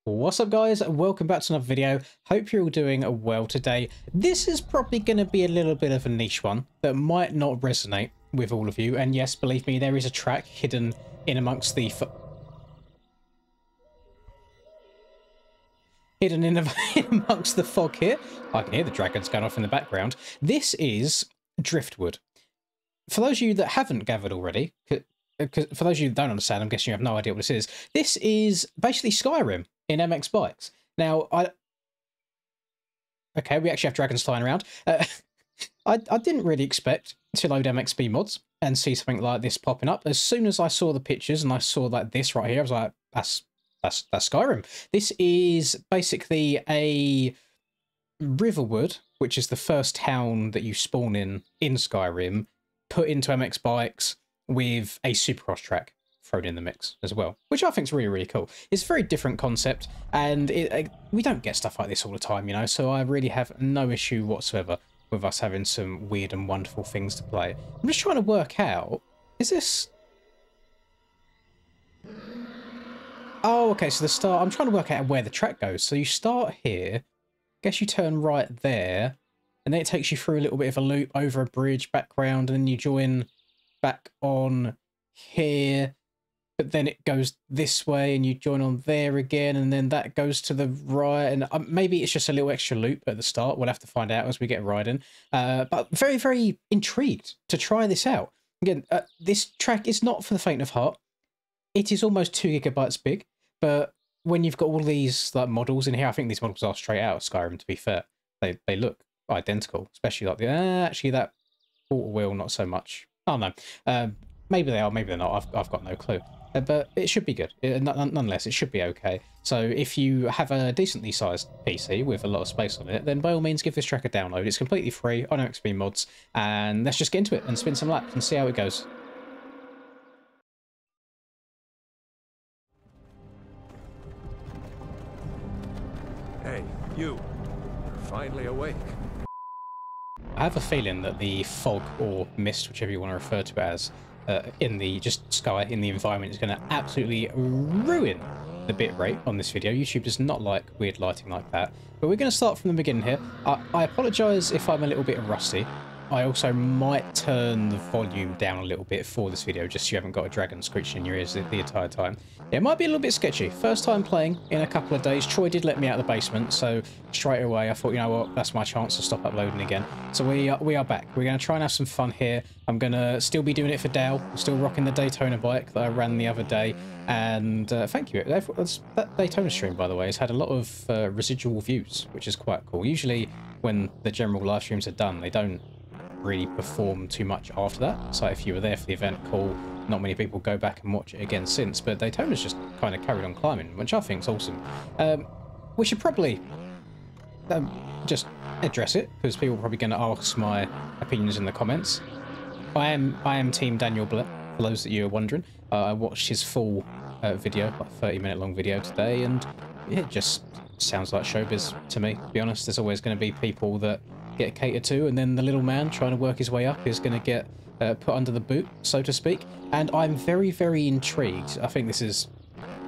What's up guys, welcome back to another video. Hope you're all doing well today. This is probably going to be a little bit of a niche one that might not resonate with all of you, and yes, believe me, there is a track hidden in amongst the in amongst the fog here. I can hear the dragons going off in the background. This is Driftwood. For those of you that haven't gathered already, for those of you that don't understand, I'm guessing you have no idea what this is. This is basically Skyrim in MX Bikes. Now, okay, we actually have dragons flying around. I didn't really expect to load MXB mods and see something like this popping up. As soon as I saw the pictures and I saw like this right here, I was like, that's Skyrim. This is basically a Riverwood, which is the first town that you spawn in Skyrim, put into MX Bikes with a Supercross track thrown in the mix as well, which I think is really, really cool. It's a very different concept, and we don't get stuff like this all the time, you know, so I really have no issue whatsoever with us having some weird and wonderful things to play. I'm just trying to work out, is this... Oh, okay, so the start... I'm trying to work out where the track goes. So you start here, guess you turn right there, and then it takes you through a little bit of a loop over a bridge, background, and then you join back on here, but then it goes this way and you join on there again, and then that goes to the right, and maybe it's just a little extra loop at the start. We'll have to find out as we get riding, but very, very intrigued to try this out. Again, this track is not for the faint of heart. It is almost 2 gigabytes big, but when you've got all these like models in here, I think these models are straight out of Skyrim, to be fair. They look identical, especially like the actually that water wheel, not so much. Oh no, maybe they are, maybe they're not. I've got no clue, but it should be good. Nonetheless, it should be okay. So if you have a decently sized PC with a lot of space on it, then by all means give this track a download. It's completely free on MXB Mods, and let's just get into it and spin some laps and see how it goes. Hey, you. You're finally awake. I have a feeling that the fog or mist, whichever you want to refer to it as, in the sky, in the environment, is going to absolutely ruin the bitrate on this video. YouTube does not like weird lighting like that. But we're going to start from the beginning here. I apologise if I'm a little bit rusty. I also might turn the volume down a little bit for this video, just so you haven't got a dragon screeching in your ears the entire time. It might be a little bit sketchy. First time playing in a couple of days. Troy did let me out of the basement, so straight away I thought, you know what, that's my chance to stop uploading again. So we are back. We're going to try and have some fun here. I'm going to still be doing it for Dal. I'm still rocking the Daytona bike that I ran the other day. And thank you. That Daytona stream, by the way, has had a lot of residual views, which is quite cool. Usually when the general live streams are done, they don't really perform too much after that. So if you were there for the event, cool. Not many people go back and watch it again since, but Daytona's just kind of carried on climbing, which I think is awesome. We should probably just address it, because people are probably going to ask my opinions in the comments. I am Team Daniel Blair, for those that you are wondering. I watched his full video, like 30-minute long video today, and it just sounds like showbiz to me, to be honest. There's always going to be people that get catered to, and then the little man trying to work his way up is going to get put under the boot, so to speak. And I'm very, very intrigued. I think this is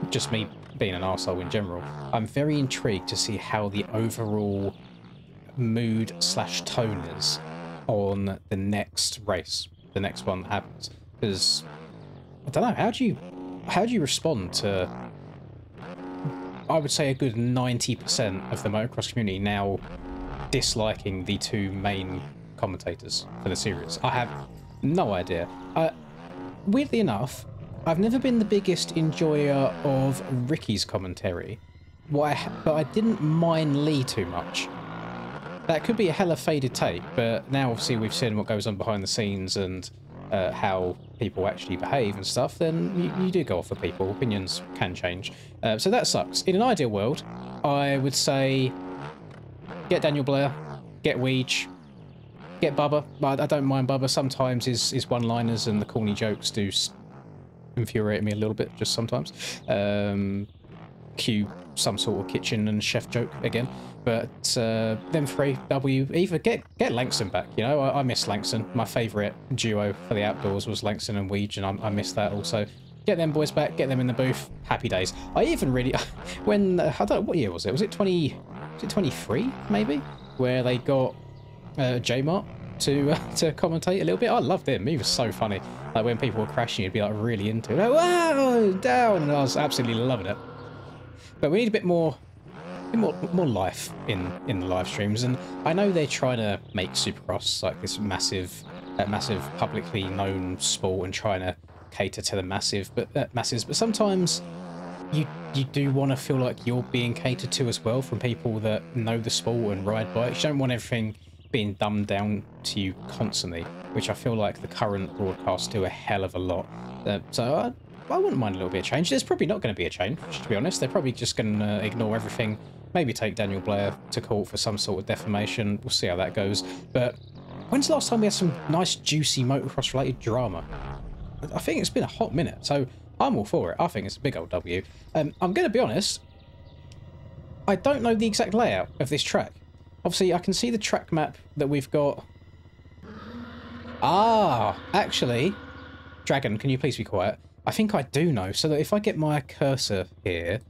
just me being an arsehole in general. I'm very intrigued to see how the overall mood / tone is on the next race, the next one that happens. Because I don't know, how do you respond to, I would say, a good 90% of the motocross community now disliking the two main commentators for the series? I have no idea. Weirdly enough, I've never been the biggest enjoyer of Ricky's commentary, but I didn't mind Lee too much. That could be a hella faded take, but now obviously we've seen what goes on behind the scenes and how people actually behave and stuff, then you do go off for people. Opinions can change. So that sucks. In an ideal world, I would say get Daniel Blair, get Weege, get Bubba. I don't mind Bubba. Sometimes his one-liners and the corny jokes do infuriate me a little bit, just sometimes. Cue some sort of kitchen and chef joke again. But them three, W, either get Langston back. You know, I miss Langston. My favourite duo for the outdoors was Langston and Weege, and I miss that also. Get them boys back, get them in the booth. Happy days. I even really, when I don't know what year was it? Was it 23 maybe, where they got J-Mart to commentate a little bit. I loved him. He was so funny. Like when people were crashing, you'd be like really into it. Like, wow, down, and I was absolutely loving it. But we need a bit more life in the live streams, and I know they're trying to make Supercross like this massive publicly known sport and trying to cater to the masses, but sometimes you do want to feel like you're being catered to as well from people that know the sport and ride bikes. You don't want everything being dumbed down to you constantly, which I feel like the current broadcasts do a hell of a lot. So I wouldn't mind a little bit of change. There's probably not going to be a change, to be honest. They're probably just going to ignore everything, maybe take Daniel Blair to court for some sort of defamation. We'll see how that goes. But when's the last time we had some nice, juicy motocross-related drama? I think it's been a hot minute, so I'm all for it. I think it's a big old W. I'm going to be honest, I don't know the exact layout of this track. Obviously, I can see the track map that we've got. Ah, actually, Dragon, can you please be quiet? I think I do know. So that if I get my cursor here,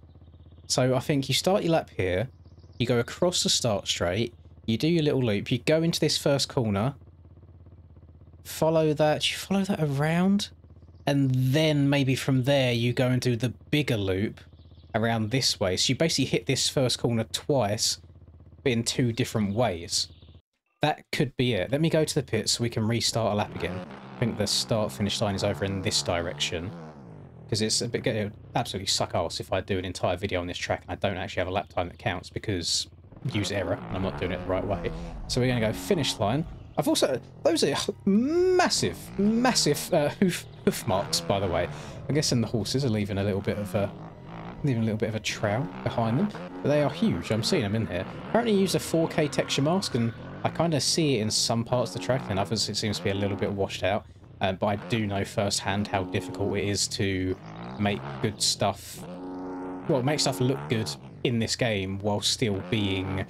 so I think you start your lap here, you go across the start straight, you do your little loop, you go into this first corner, follow that, you follow that around, and then maybe from there you go and do the bigger loop around this way. So you basically hit this first corner twice, but in two different ways. That could be it. Let me go to the pits so we can restart a lap again. I think the start-finish line is over in this direction, because it would absolutely suck arse if I do an entire video on this track and I don't actually have a lap time that counts because use error and I'm not doing it the right way. So we're going to go finish line. I've also, those are massive hoof marks, by the way. I'm guessing the horses are leaving a little bit of a trail behind them, but they are huge. I'm seeing them in here. Apparently, use a 4K texture mask, and I kind of see it in some parts of the track, and others it seems to be a little bit washed out. But I do know firsthand how difficult it is to make good stuff. Well, make stuff look good in this game while still being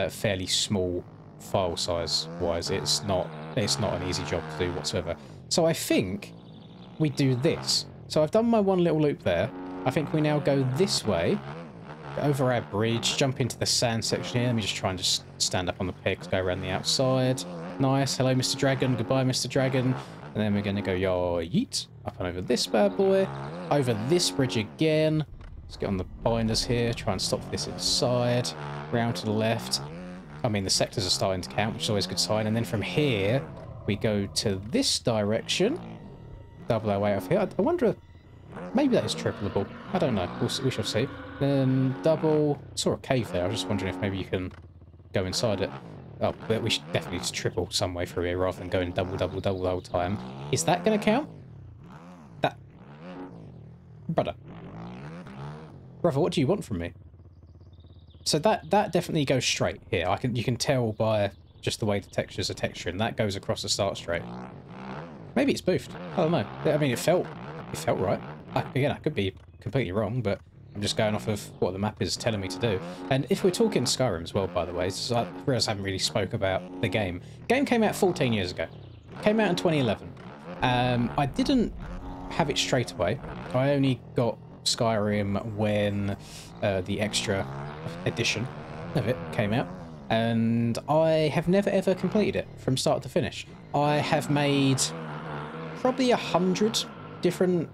fairly small file size wise. It's not an easy job to do whatsoever. So I think we do this. So I've done my one little loop there. I think we now go this way, over our bridge, jump into the sand section here. Let me just try and just stand up on the pegs, go around the outside. Nice. Hello, Mr. Dragon. Goodbye, Mr. Dragon. And then we're going to go yeet up and over this bad boy, over this bridge again. Let's get on the binders here, try and stop this inside, round to the left. I mean, the sectors are starting to count, which is always a good sign. And then from here, we go to this direction, double our way off here. I wonder, maybe that is tripleable. I don't know. We shall see. Then double. Saw a cave there. I was just wondering if maybe you can go inside it. Oh, but we should definitely just triple some way through here rather than going double the whole time. Is that going to count? That... Brother, what do you want from me? So that definitely goes straight here. You can tell by just the way the textures are texturing. That goes across the start straight. Maybe it's boofed. I don't know. I mean, it felt right. Again, I could be completely wrong, but I'm just going off of what the map is telling me to do. And if we're talking Skyrim as well, by the way, so I realise I haven't really spoke about the game. The game came out 14 years ago. Came out in 2011. I didn't have it straight away. I only got Skyrim when the extra edition of it came out. And I have never ever completed it from start to finish. I have made probably 100 different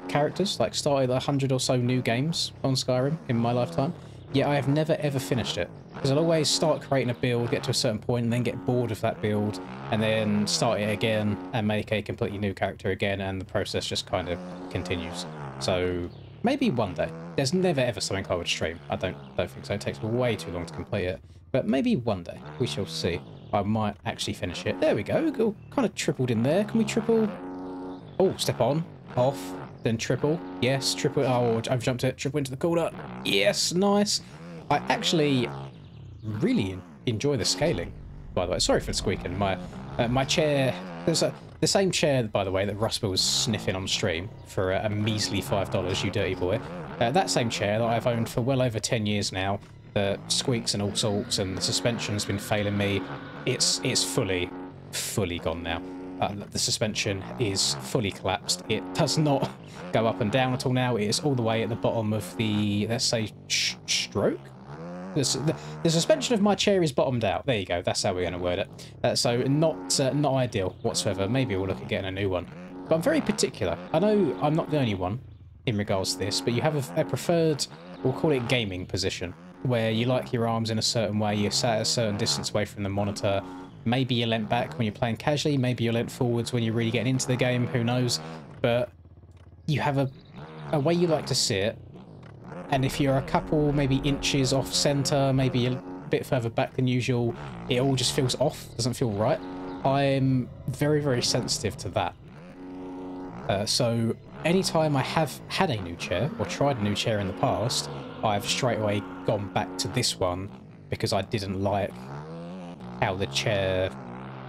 characters, like started 100 or so new games on Skyrim in my lifetime, yet I have never ever finished it, because I'll always start creating a build, get to a certain point, and then get bored of that build, and then start it again and make a completely new character again, and the process just kind of continues. So maybe one day. There's never ever something I would stream. I don't think so. It takes way too long to complete it, but maybe one day. We shall see. I might actually finish it. There we go. Kind of tripled in there. Can we triple? Oh, step on, off. Then triple. Yes, triple. Oh, I've jumped it. Triple into the corner. Yes, nice. I actually really enjoy the scaling, by the way. Sorry for squeaking. My chair... There's the same chair, by the way, that Rusper was sniffing on stream for a measly $5, you dirty boy. That same chair that I've owned for well over 10 years now, that squeaks and all sorts, and the suspension's been failing me. It's fully gone now. The suspension is fully collapsed. It does not go up and down at all now. It is all the way at the bottom of the, let's say, stroke? The suspension of my chair is bottomed out. There you go. That's how we're going to word it. So not ideal whatsoever. Maybe we'll look at getting a new one. But I'm very particular. I know I'm not the only one in regards to this, but you have a preferred, we'll call it gaming position, where you like your arms in a certain way, you're sat at a certain distance away from the monitor. Maybe you're leant back when you're playing casually, maybe you're leant forwards when you're really getting into the game, who knows. But you have a way you like to sit, and if you're a couple maybe inches off centre, maybe a bit further back than usual, it all just feels off, doesn't feel right. I'm very, very sensitive to that. So anytime I have had a new chair or tried a new chair in the past, I've straight away gone back to this one because I didn't like how the chair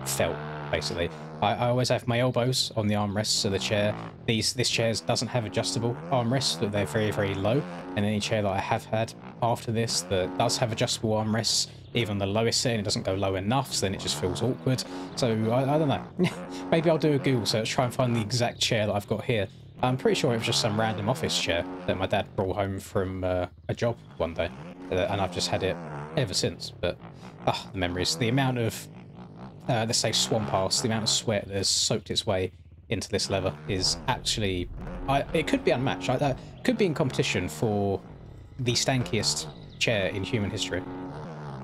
felt, basically. I always have my elbows on the armrests of the chair. This chair doesn't have adjustable armrests, but they're very, very low. And any chair that I have had after this that does have adjustable armrests, even the lowest setting, it doesn't go low enough, so then it just feels awkward. So I don't know. Maybe I'll do a Google search, try and find the exact chair that I've got here. I'm pretty sure it was just some random office chair that my dad brought home from a job one day, and I've just had it ever since. But the memories, the amount of let's say swamp ass, the amount of sweat that has soaked its way into this leather is actually, it could be unmatched. Could be in competition for the stankiest chair in human history.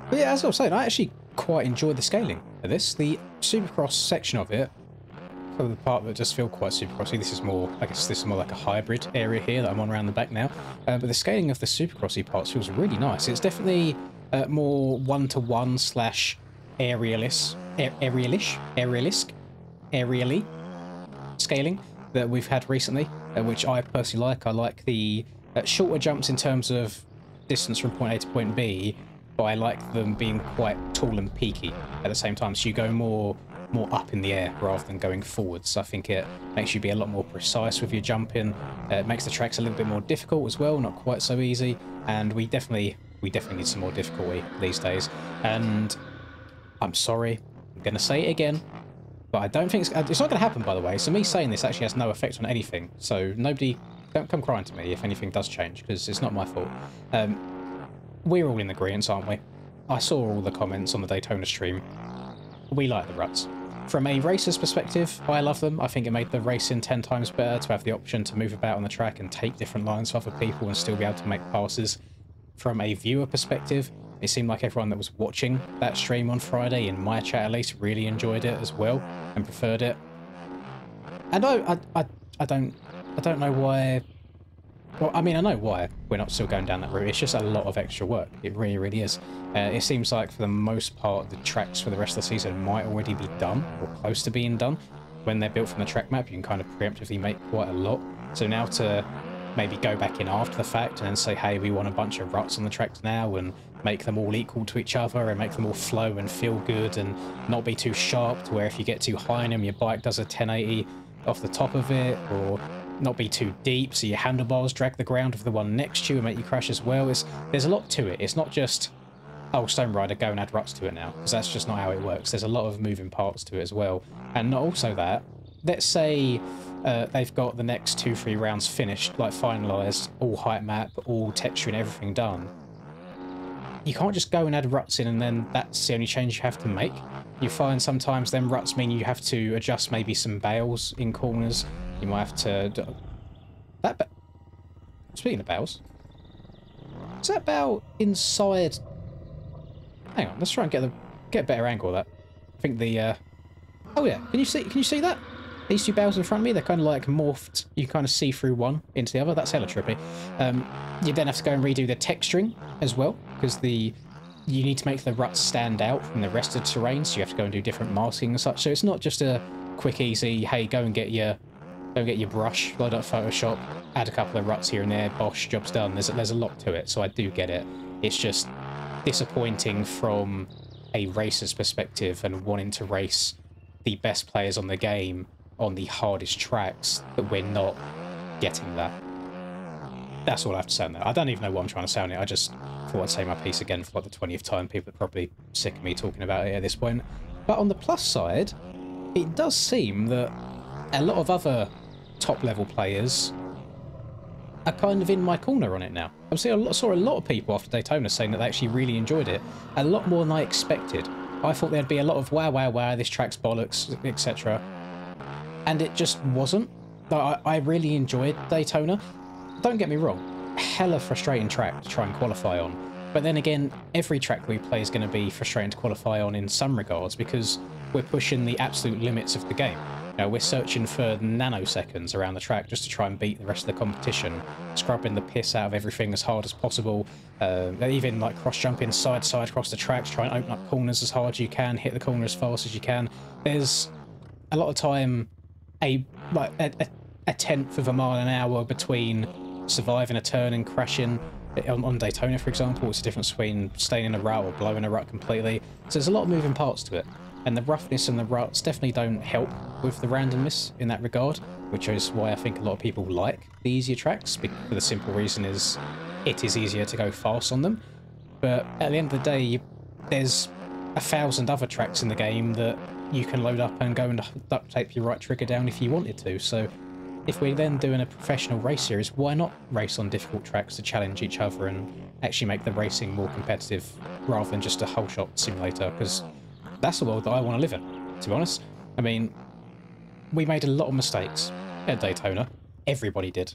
But yeah, as I was saying, I actually quite enjoyed the scaling of this. The Supercross section of it, for the part that does feel quite Supercrossy, this is more, I guess this is more like a hybrid area here that I'm on around the back now. But the scaling of the Supercrossy parts feels really nice. It's definitely more one-to-one slash aerialish scaling that we've had recently, which I personally like. I like the shorter jumps in terms of distance from point A to point B, but I like them being quite tall and peaky at the same time, so you go more up in the air rather than going forwards. I think it makes you be a lot more precise with your jumping. It makes the tracks a little bit more difficult as well, not quite so easy, and we definitely need some more difficulty these days. And I'm sorry, I'm going to say it again, but I don't think it's not going to happen, by the way. So me saying this actually has no effect on anything. So nobody, don't come crying to me if anything does change, because it's not my fault. We're all in agreement, aren't we? I saw all the comments on the Daytona stream. We like the ruts. From a racer's perspective, I love them. I think it made the racing 10 times better to have the option to move about on the track and take different lines off of people and still be able to make passes. From a viewer perspective, it seemed like everyone that was watching that stream on Friday, in my chat at least, really enjoyed it as well and preferred it. And I don't know why. Well, I mean, I know why we're not still going down that route. It's just a lot of extra work. It really, really is. It seems like for the most part, the tracks for the rest of the season might already be done or close to being done. When they're built from the track map, you can kind of preemptively make quite a lot. So now to maybe go back in after the fact and then say, hey, we want a bunch of ruts on the tracks now, and make them all equal to each other and make them all flow and feel good and not be too sharp to where if you get too high in them, your bike does a 1080 off the top of it, or not be too deep so your handlebars drag the ground of the one next to you and make you crash as well. There's a lot to it. It's not just, oh, Stone Rider, go and add ruts to it now, because that's just not how it works. There's a lot of moving parts to it as well. And not also that, let's say they've got the next 2-3 rounds finished, like finalised, all height map, all texture and everything done. You can't just go and add ruts in and then that's the only change you have to make. You find sometimes them ruts mean you have to adjust maybe some bails in corners. You might have to... Speaking of bails, is that bail inside... Hang on, let's try and get a better angle of that. I think the... Oh yeah, can you see that? These two bails in front of me, they're kind of like morphed. You kind of see through one into the other. That's hella trippy. You then have to go and redo the texturing as well, because you need to make the ruts stand out from the rest of the terrain, so you have to go and do different masking and such. So it's not just a quick, easy, hey, go and get your brush, load up Photoshop, add a couple of ruts here and there, bosh, job's done. There's a lot to it, so I do get it. It's just disappointing from a racer's perspective and wanting to race the best players on the game on the hardest tracks that we're not getting that. That's all I have to say on that. I don't even know what I'm trying to say on it. I just thought I'd say my piece again for like the 20th time. People are probably sick of me talking about it at this point. But on the plus side, it does seem that a lot of other top-level players are kind of in my corner on it now. I saw a lot of people after Daytona saying that they actually really enjoyed it, a lot more than I expected. I thought there'd be a lot of wow, this track's bollocks, etc. And it just wasn't. I really enjoyed Daytona. Don't get me wrong, hella frustrating track to try and qualify on. But then again, every track we play is going to be frustrating to qualify on in some regards because we're pushing the absolute limits of the game. You know, we're searching for nanoseconds around the track just to try and beat the rest of the competition, scrubbing the piss out of everything as hard as possible, even like cross-jumping side across the track to try and open up corners as hard as you can, hit the corner as fast as you can. There's a lot of time a tenth of a mile an hour between surviving a turn and crashing. On Daytona, for example, it's the difference between staying in a rut or blowing a rut completely. So there's a lot of moving parts to it. And the roughness and the ruts definitely don't help with the randomness in that regard, which is why I think a lot of people like the easier tracks, for the simple reason is it is easier to go fast on them. But at the end of the day, there's 1,000 other tracks in the game that you can load up and go and duct tape your right trigger down if you wanted to. So if we're then doing a professional race series, why not race on difficult tracks to challenge each other and actually make the racing more competitive rather than just a whole shot simulator? Because that's the world that I want to live in, to be honest. I mean, we made a lot of mistakes at Daytona. Everybody did.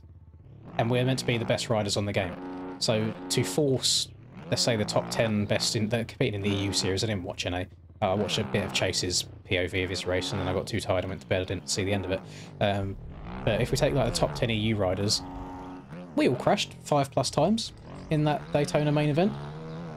And we're meant to be the best riders on the game. So to force, let's say, the top 10 best that competing in the EU series, I didn't watch any. I watched a bit of Chase's POV of his race and then I got too tired and went to bed. I didn't see the end of it. But if we take like the top 10 EU riders, we all crashed 5+ times in that Daytona main event.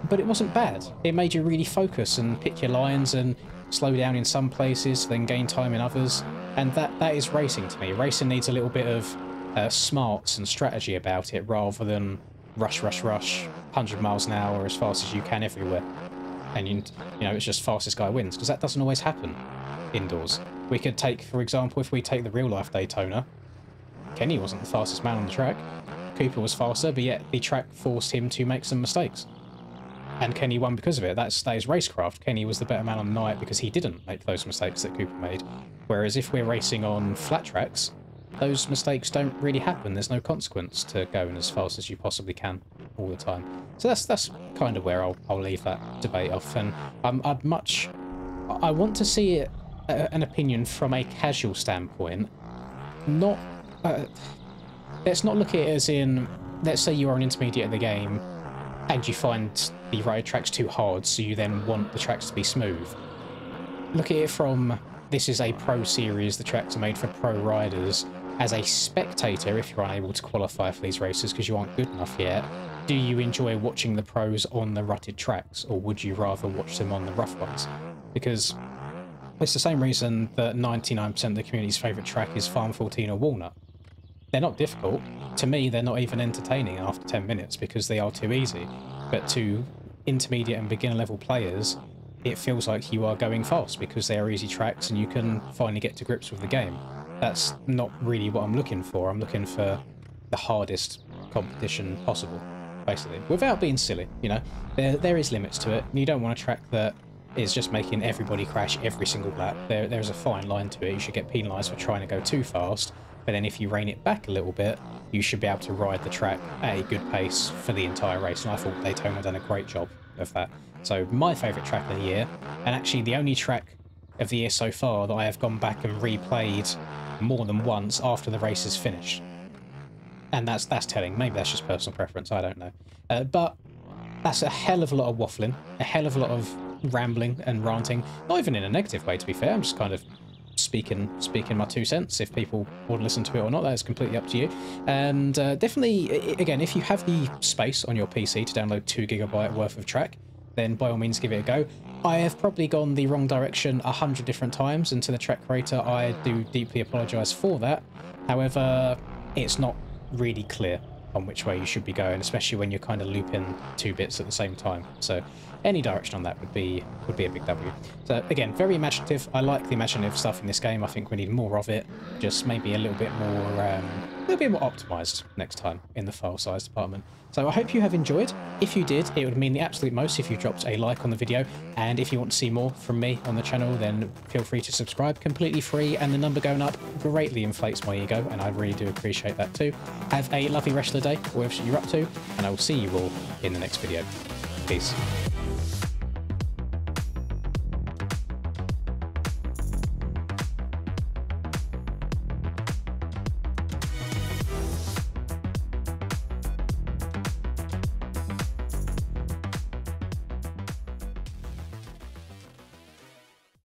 But it wasn't bad. It made you really focus and pick your lines and slow down in some places, then gain time in others. And that is racing to me. Racing needs a little bit of smarts and strategy about it rather than rush, 100 miles an hour as fast as you can everywhere. And you know, it's just fastest guy wins, because that doesn't always happen indoors. We could take, for example, if we take the real life Daytona, Kenny wasn't the fastest man on the track. Cooper was faster, but yet the track forced him to make some mistakes. And Kenny won because of it. That is racecraft. Kenny was the better man on the night because he didn't make those mistakes that Cooper made. Whereas if we're racing on flat tracks, those mistakes don't really happen. There's no consequence to going as fast as you possibly can all the time. So that's kind of where I'll leave that debate off. And I want to see it, an opinion from a casual standpoint. Not let's not look at it as in, let's say you are an intermediate in the game and you find the ride tracks too hard, so you then want the tracks to be smooth. Look at it from, this is a pro series, the tracks are made for pro riders. As a spectator, if you're unable to qualify for these races because you aren't good enough yet, do you enjoy watching the pros on the rutted tracks, or would you rather watch them on the rough ones? Because it's the same reason that 99% of the community's favourite track is Farm 14 or Walnut. They're not difficult. To me, they're not even entertaining after 10 minutes because they are too easy. But to intermediate and beginner level players, it feels like you are going fast because they are easy tracks and you can finally get to grips with the game. That's not really what I'm looking for. I'm looking for the hardest competition possible, basically, without being silly. You know, there is limits to it. You don't want a track that is just making everybody crash every single lap. There's a fine line to it. You should get penalised for trying to go too fast. But then if you rein it back a little bit, you should be able to ride the track at a good pace for the entire race. And I thought Daytona done a great job of that. So my favourite track of the year, and actually the only track of the year so far that I have gone back and replayed more than once after the race is finished. And that's telling. Maybe that's just personal preference, I don't know. But that's a hell of a lot of waffling, a hell of a lot of rambling and ranting. Not even in a negative way, to be fair. I'm just kind of speaking my 2 cents. If people want to listen to it or not, that is completely up to you. And definitely, again, if you have the space on your PC to download 2 GB worth of track, then by all means give it a go. I have probably gone the wrong direction 100 different times, and to the track creator I do deeply apologise for that. However, it's not really clear on which way you should be going, especially when you're kind of looping 2 bits at the same time. So any direction on that would be a big W. So again, very imaginative. I like the imaginative stuff in this game. I think we need more of it. Just maybe a little bit more little bit more optimized next time in the file size department. So I hope you have enjoyed. If you did, it would mean the absolute most if you dropped a like on the video. And if you want to see more from me on the channel, then feel free to subscribe, completely free. And the number going up greatly inflates my ego, and I really do appreciate that too. Have a lovely rest of the day, whatever you're up to, and I will see you all in the next video. Peace.